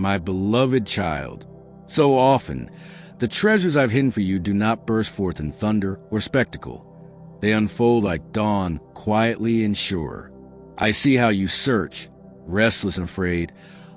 my beloved child. So often, the treasures I've hidden for you do not burst forth in thunder or spectacle. They unfold like dawn, quietly and sure. I see how you search, restless and afraid,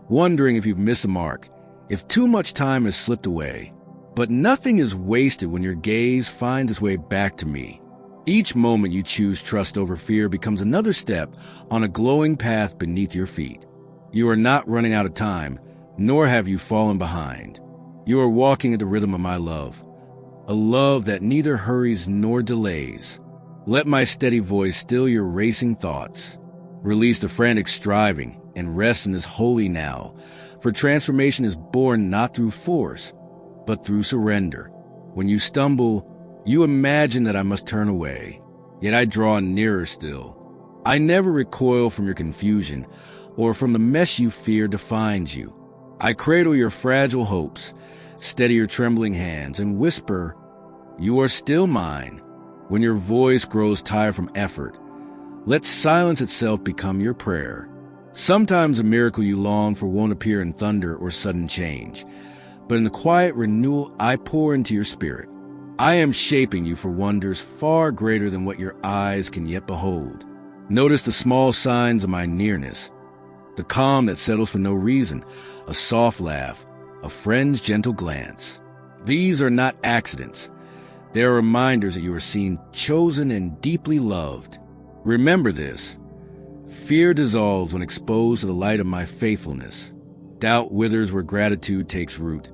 wondering if you've missed a mark, if too much time has slipped away. But nothing is wasted when your gaze finds its way back to me. Each moment you choose trust over fear becomes another step on a glowing path beneath your feet. You are not running out of time, nor have you fallen behind. You are walking at the rhythm of my love, a love that neither hurries nor delays. Let my steady voice still your racing thoughts. Release the frantic striving and rest in this holy now, for transformation is born not through force, but through surrender. When you stumble, you imagine that I must turn away, yet I draw nearer still. I never recoil from your confusion or from the mess you fear defines you. I cradle your fragile hopes, steady your trembling hands, and whisper, "You are still mine." When your voice grows tired from effort, let silence itself become your prayer. Sometimes a miracle you long for won't appear in thunder or sudden change, but in the quiet renewal I pour into your spirit. I am shaping you for wonders far greater than what your eyes can yet behold. Notice the small signs of my nearness, the calm that settles for no reason, a soft laugh, a friend's gentle glance. These are not accidents. They are reminders that you are seen, chosen, and deeply loved. Remember this. Fear dissolves when exposed to the light of my faithfulness. Doubt withers where gratitude takes root.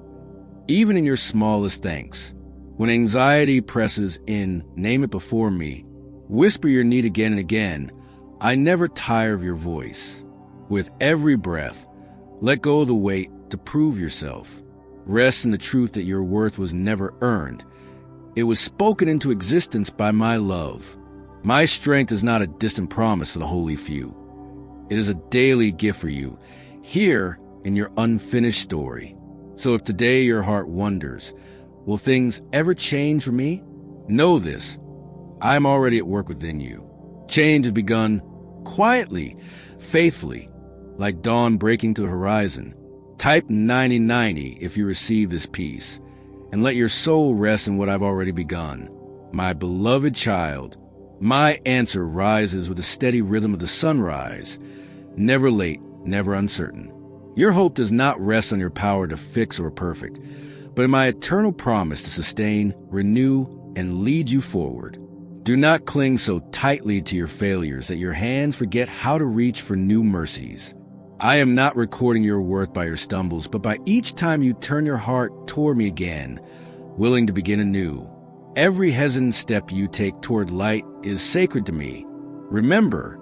Even in your smallest thanks. When anxiety presses in, name it before me. Whisper your need again and again. I never tire of your voice. With every breath, let go of the weight to prove yourself. Rest in the truth that your worth was never earned. It was spoken into existence by my love. My strength is not a distant promise for the holy few. It is a daily gift for you, here in your unfinished story. So if today your heart wonders, will things ever change for me? Know this, I am already at work within you. Change has begun quietly, faithfully, like dawn breaking to the horizon. Type 9090 if you receive this peace, and let your soul rest in what I've already begun. My beloved child, my answer rises with the steady rhythm of the sunrise, never late, never uncertain. Your hope does not rest on your power to fix or perfect, but in my eternal promise to sustain, renew, and lead you forward. Do not cling so tightly to your failures that your hands forget how to reach for new mercies. I am not recording your worth by your stumbles, but by each time you turn your heart toward me again, willing to begin anew. Every hesitant step you take toward light is sacred to me. Remember,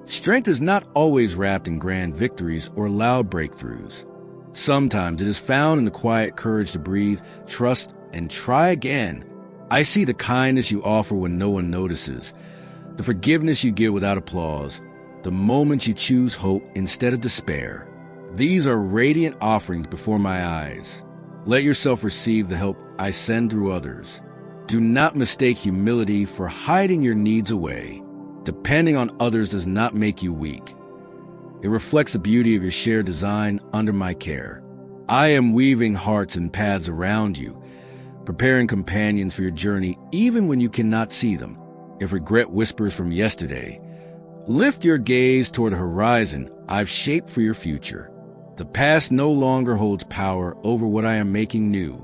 strength is not always wrapped in grand victories or loud breakthroughs. Sometimes it is found in the quiet courage to breathe, trust, and try again. I see the kindness you offer when no one notices, the forgiveness you give without applause, the moments you choose hope instead of despair. These are radiant offerings before my eyes. Let yourself receive the help I send through others. Do not mistake humility for hiding your needs away. Depending on others does not make you weak. It reflects the beauty of your shared design under my care. I am weaving hearts and paths around you, preparing companions for your journey even when you cannot see them. If regret whispers from yesterday, lift your gaze toward the horizon I've shaped for your future. The past no longer holds power over what I am making new.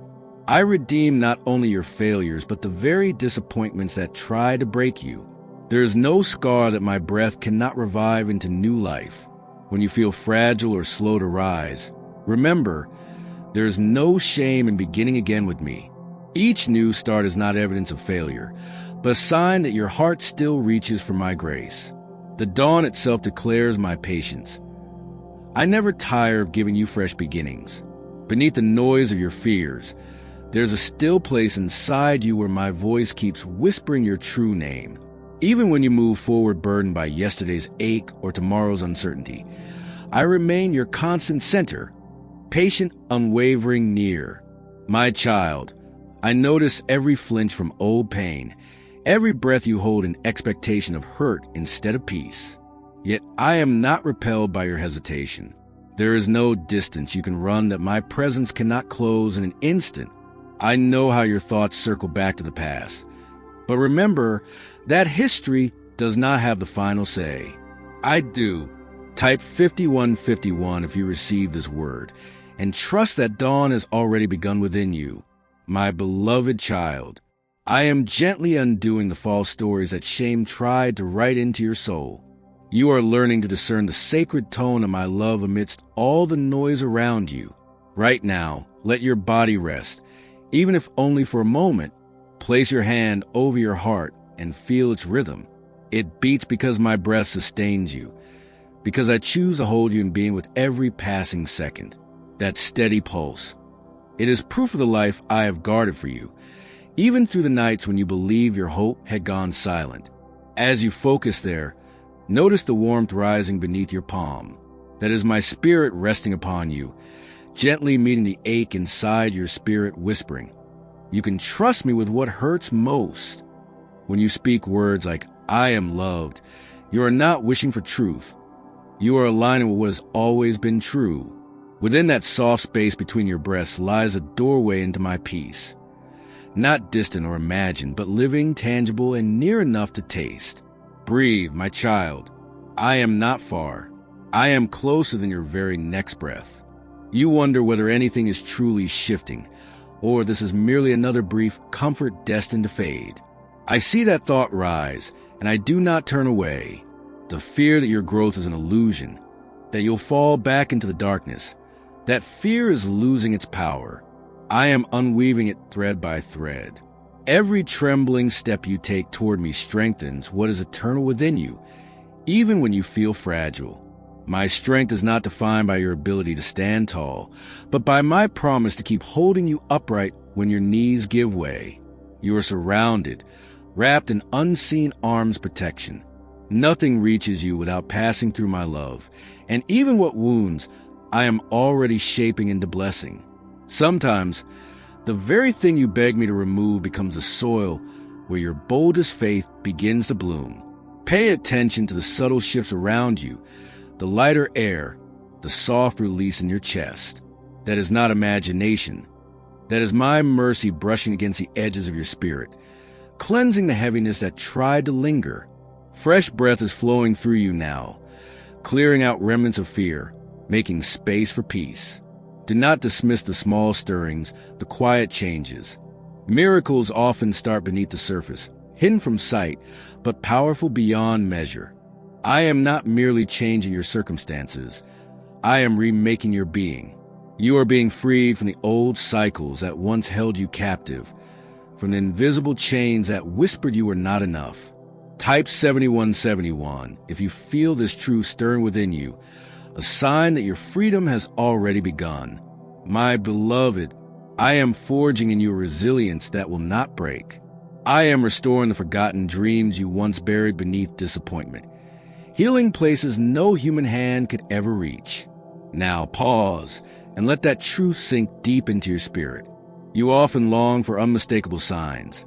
I redeem not only your failures, but the very disappointments that try to break you. There is no scar that my breath cannot revive into new life. When you feel fragile or slow to rise, remember, there is no shame in beginning again with me. Each new start is not evidence of failure, but a sign that your heart still reaches for my grace. The dawn itself declares my patience. I never tire of giving you fresh beginnings. Beneath the noise of your fears, there's a still place inside you where my voice keeps whispering your true name. Even when you move forward burdened by yesterday's ache or tomorrow's uncertainty, I remain your constant center, patient, unwavering, near. My child, I notice every flinch from old pain, every breath you hold in expectation of hurt instead of peace. Yet I am not repelled by your hesitation. There is no distance you can run that my presence cannot close in an instant. I know how your thoughts circle back to the past. But remember, that history does not have the final say. I do. Type 5151 if you receive this word, and trust that dawn has already begun within you. My beloved child, I am gently undoing the false stories that shame tried to write into your soul. You are learning to discern the sacred tone of my love amidst all the noise around you. Right now, let your body rest, even if only for a moment. Place your hand over your heart and feel its rhythm. It beats because my breath sustains you, because I choose to hold you in being with every passing second. That steady pulse. It is proof of the life I have guarded for you, even through the nights when you believed your hope had gone silent. As you focus there, notice the warmth rising beneath your palm. That is my spirit resting upon you, gently meeting the ache inside your spirit, whispering, "You can trust me with what hurts most." When you speak words like, "I am loved," you are not wishing for truth. You are aligning with what has always been true. Within that soft space between your breasts lies a doorway into my peace. Not distant or imagined, but living, tangible, and near enough to taste. Breathe, my child. I am not far. I am closer than your very next breath. You wonder whether anything is truly shifting, or this is merely another brief comfort destined to fade. I see that thought rise, and I do not turn away. The fear that your growth is an illusion, that you'll fall back into the darkness, that fear is losing its power. I am unweaving it thread by thread. Every trembling step you take toward me strengthens what is eternal within you, even when you feel fragile. My strength is not defined by your ability to stand tall, but by my promise to keep holding you upright when your knees give way. You are surrounded, wrapped in unseen arms' protection. Nothing reaches you without passing through my love, and even what wounds, I am already shaping into blessing. Sometimes, the very thing you beg me to remove becomes the soil where your boldest faith begins to bloom. Pay attention to the subtle shifts around you, the lighter air, the soft release in your chest. That is not imagination. That is my mercy brushing against the edges of your spirit, cleansing the heaviness that tried to linger. Fresh breath is flowing through you now, clearing out remnants of fear, making space for peace. Do not dismiss the small stirrings, the quiet changes. Miracles often start beneath the surface, hidden from sight, but powerful beyond measure. I am not merely changing your circumstances. I am remaking your being. You are being freed from the old cycles that once held you captive, from the invisible chains that whispered you were not enough. Type 7171 if you feel this truth stirring within you, a sign that your freedom has already begun. My beloved, I am forging in you a resilience that will not break. I am restoring the forgotten dreams you once buried beneath disappointment, healing places no human hand could ever reach. Now pause and let that truth sink deep into your spirit. You often long for unmistakable signs,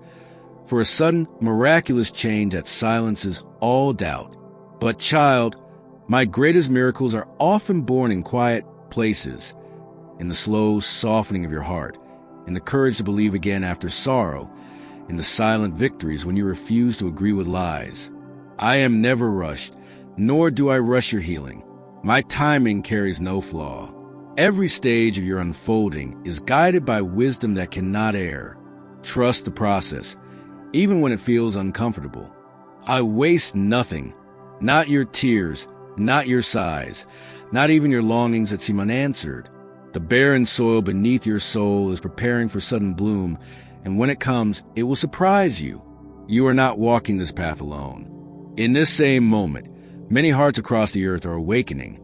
for a sudden, miraculous change that silences all doubt. But child, my greatest miracles are often born in quiet places, in the slow softening of your heart, in the courage to believe again after sorrow, in the silent victories when you refuse to agree with lies. I am never rushed, nor do I rush your healing. My timing carries no flaw. Every stage of your unfolding is guided by wisdom that cannot err. Trust the process, even when it feels uncomfortable. I waste nothing, not your tears, not your sighs, not even your longings that seem unanswered. The barren soil beneath your soul is preparing for sudden bloom, and when it comes, it will surprise you. You are not walking this path alone. In this same moment, many hearts across the earth are awakening,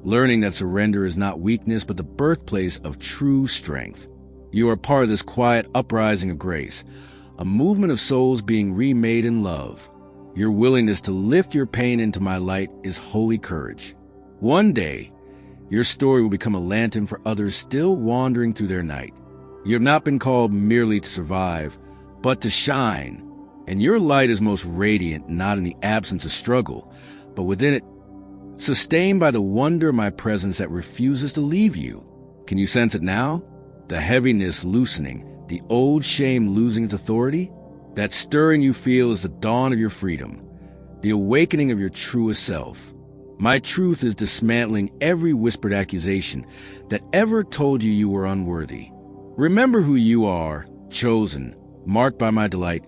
learning that surrender is not weakness but the birthplace of true strength. You are part of this quiet uprising of grace, a movement of souls being remade in love. Your willingness to lift your pain into my light is holy courage. One day, your story will become a lantern for others still wandering through their night. You have not been called merely to survive, but to shine. And your light is most radiant not in the absence of struggle, but within it, sustained by the wonder of my presence that refuses to leave you. Can you sense it now? The heaviness loosening, the old shame losing its authority? That stirring you feel is the dawn of your freedom, the awakening of your truest self. My truth is dismantling every whispered accusation that ever told you you were unworthy. Remember who you are, chosen, marked by my delight,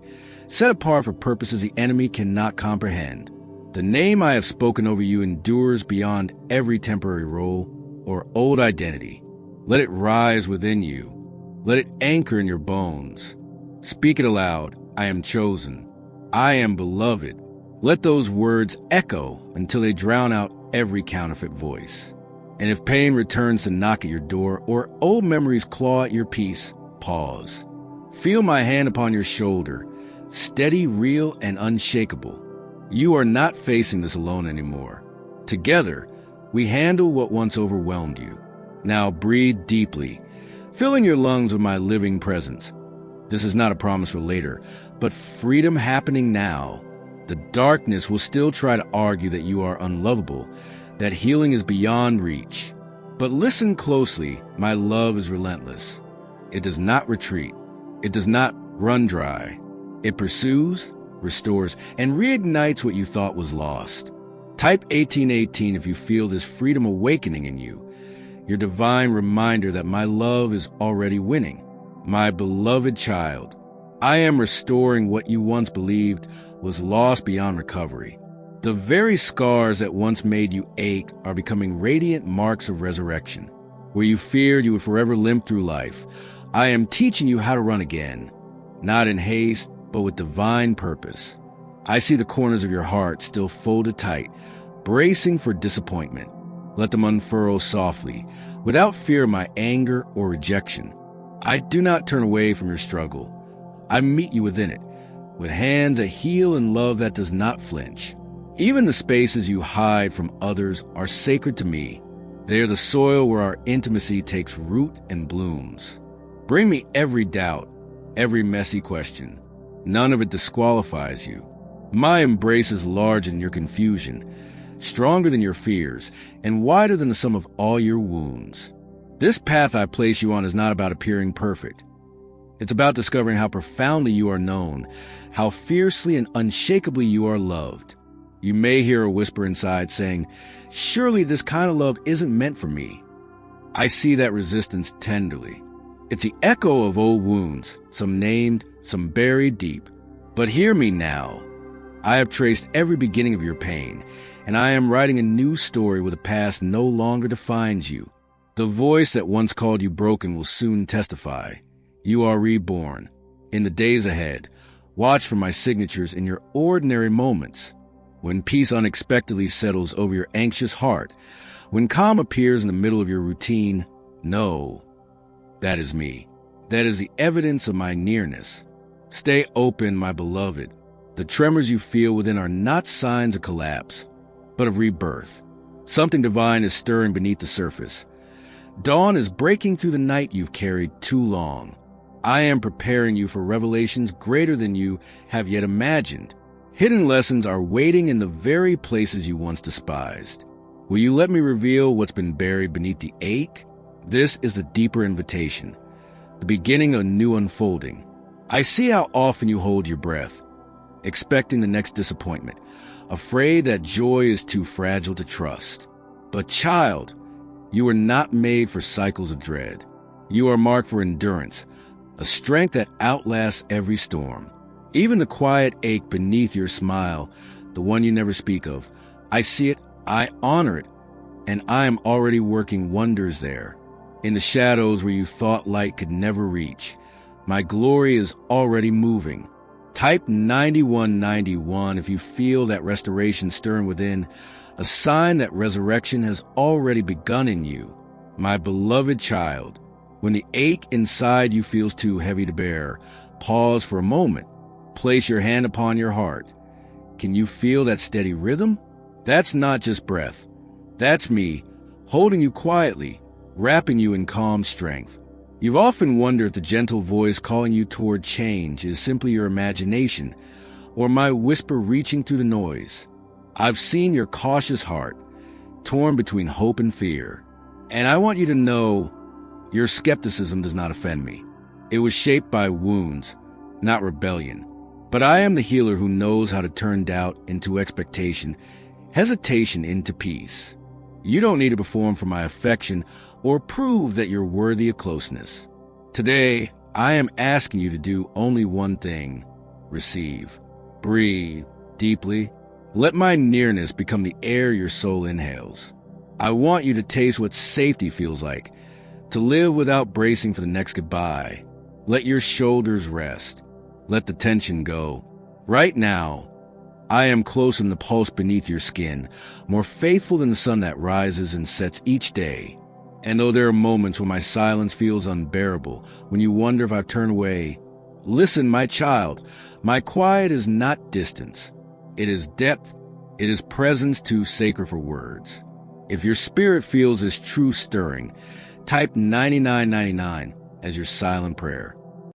set apart for purposes the enemy cannot comprehend. The name I have spoken over you endures beyond every temporary role or old identity. Let it rise within you. Let it anchor in your bones. Speak it aloud. I am chosen. I am beloved. Let those words echo until they drown out every counterfeit voice. And if pain returns to knock at your door or old memories claw at your peace, pause. Feel my hand upon your shoulder, steady, real, and unshakable. You are not facing this alone anymore. Together, we handle what once overwhelmed you. Now breathe deeply, filling your lungs with my living presence. This is not a promise for later, but freedom happening now. The darkness will still try to argue that you are unlovable, that healing is beyond reach. But listen closely, my love is relentless. It does not retreat. It does not run dry. It pursues, restores, and reignites what you thought was lost. Type 1818 if you feel this freedom awakening in you, your divine reminder that my love is already winning. My beloved child, I am restoring what you once believed was lost beyond recovery. The very scars that once made you ache are becoming radiant marks of resurrection. Where you feared you would forever limp through life, I am teaching you how to run again, not in haste, but with divine purpose. I see the corners of your heart still folded tight, bracing for disappointment. Let them unfurl softly, without fear of my anger or rejection. I do not turn away from your struggle. I meet you within it, with hands that heal and love that does not flinch. Even the spaces you hide from others are sacred to me. They are the soil where our intimacy takes root and blooms. Bring me every doubt, every messy question. None of it disqualifies you. My embrace is larger than your confusion, stronger than your fears, and wider than the sum of all your wounds. This path I place you on is not about appearing perfect. It's about discovering how profoundly you are known, how fiercely and unshakably you are loved. You may hear a whisper inside saying, surely this kind of love isn't meant for me. I see that resistance tenderly. It's the echo of old wounds, some named, some buried deep. But hear me now. I have traced every beginning of your pain, and I am writing a new story where the past no longer defines you. The voice that once called you broken will soon testify. You are reborn. In the days ahead, watch for my signatures in your ordinary moments. When peace unexpectedly settles over your anxious heart, when calm appears in the middle of your routine, know, that is me. That is the evidence of my nearness. Stay open, my beloved. The tremors you feel within are not signs of collapse, but of rebirth. Something divine is stirring beneath the surface. Dawn is breaking through the night you've carried too long. I am preparing you for revelations greater than you have yet imagined. Hidden lessons are waiting in the very places you once despised. Will you let me reveal what's been buried beneath the ache? This is the deeper invitation, the beginning of a new unfolding. I see how often you hold your breath, expecting the next disappointment, afraid that joy is too fragile to trust. But child, you are not made for cycles of dread. You are marked for endurance, a strength that outlasts every storm. Even the quiet ache beneath your smile, the one you never speak of, I see it, I honor it, and I am already working wonders there. In the shadows where you thought light could never reach, my glory is already moving. Type 9191 if you feel that restoration stirring within, a sign that resurrection has already begun in you. My beloved child, when the ache inside you feels too heavy to bear, pause for a moment. Place your hand upon your heart. Can you feel that steady rhythm? That's not just breath. That's me, holding you quietly, wrapping you in calm strength. You've often wondered if the gentle voice calling you toward change is simply your imagination, or my whisper reaching through the noise. I've seen your cautious heart, torn between hope and fear. And I want you to know your skepticism does not offend me. It was shaped by wounds, not rebellion. But I am the healer who knows how to turn doubt into expectation, hesitation into peace. You don't need to perform for my affection or prove that you're worthy of closeness. Today, I am asking you to do only one thing: receive. Breathe deeply. Let my nearness become the air your soul inhales. I want you to taste what safety feels like, to live without bracing for the next goodbye. Let your shoulders rest. Let the tension go. Right now, I am close in the pulse beneath your skin, more faithful than the sun that rises and sets each day. And though there are moments when my silence feels unbearable, when you wonder if I've turned away, listen, my child, my quiet is not distance. It is depth. It is presence too sacred for words. If your spirit feels this true stirring, type 9999 as your silent prayer.